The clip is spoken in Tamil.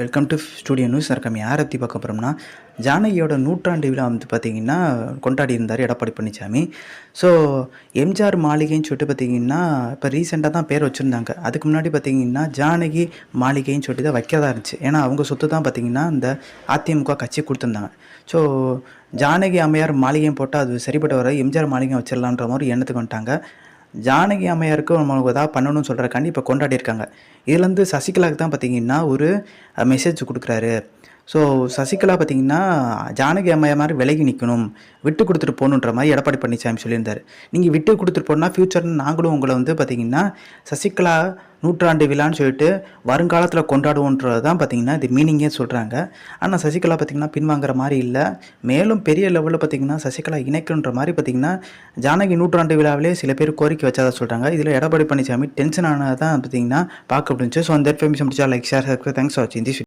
Welcome to studio news. நம்ம யாரை பற்றி பார்க்க போகிறோம்னா, ஜானகியோட நூற்றாண்டு விழா வந்து பார்த்திங்கன்னா கொண்டாடி இருந்தார் எடப்பாடி பழனிசாமி. ஸோ எம்ஜிஆர் மாளிகைன்னு சொல்லிட்டு பார்த்திங்கன்னா இப்போ ரீசெண்டாக தான் பேர் வச்சுருந்தாங்க. அதுக்கு முன்னாடி பார்த்திங்கன்னா ஜானகி மாளிகைன்னு சொல்லிட்டு தான் வைக்கிறதா இருந்துச்சு. ஏன்னா அவங்க சொத்து தான் பார்த்திங்கன்னா இந்த அதிமுக கட்சி கொடுத்துருந்தாங்க. ஸோ ஜானகி அம்மையார் மாளிகையும் போட்டால் அது சரிப்பட்டு வர எம்ஜிஆர் மாளிகை வச்சிடலான்ற மாதிரி எண்ணத்துக்கு வந்துட்டாங்க. ஜானகி அம்மையாருக்கு நம்மளுக்கு ஏதாவது பண்ணணும்னு சொல்கிறக்காண்டி இப்போ கொண்டாடியிருக்காங்க. இதுலேருந்து சசிகலாவுக்கு தான் பார்த்திங்கன்னா ஒரு மெசேஜ் கொடுக்குறாரு. ஸோ சசிகலா பார்த்திங்கன்னா ஜானகி அம்மையார் மாதிரி விலகி நிற்கணும், விட்டு கொடுத்துட்டு போகணுன்ற மாதிரி எடப்பாடி பழனிசாமி சொல்லியிருந்தார். நீங்கள் விட்டு கொடுத்துட்டு போனால் ஃப்யூச்சர் நாங்களும் உங்களை வந்து பார்த்திங்கன்னா சசிகலா நூற்றாண்டு விழான்னு சொல்லிட்டு வருங்காலத்தில் கொண்டாடுவோன்றது தான் பார்த்திங்கன்னா இது மீனிங்கே சொல்கிறாங்க. ஆனால் சசிகலா பார்த்திங்கன்னா பின்வாங்குற மாதிரி இல்லை. மேலும் பெரிய லெவலில் பார்த்திங்கன்னா சசிகலா இணைக்கணுன்ற மாதிரி பார்த்திங்கன்னா ஜானகி நூற்றாண்டு விழாவிலே சில பேர் கோரிக்கை வச்சதா சொல்கிறாங்க. இதில் எடப்பாடி பழனிசாமி டென்ஷன் ஆனதான் பார்த்திங்கன்னா பார்க்க முடிஞ்சு. ஸோ அந்த இன்ஃபர்மேஷன் முடிச்சா லைக் ஷேர். தேங்க்ஸ் ஃபார் வாட்சிங் திஸ்.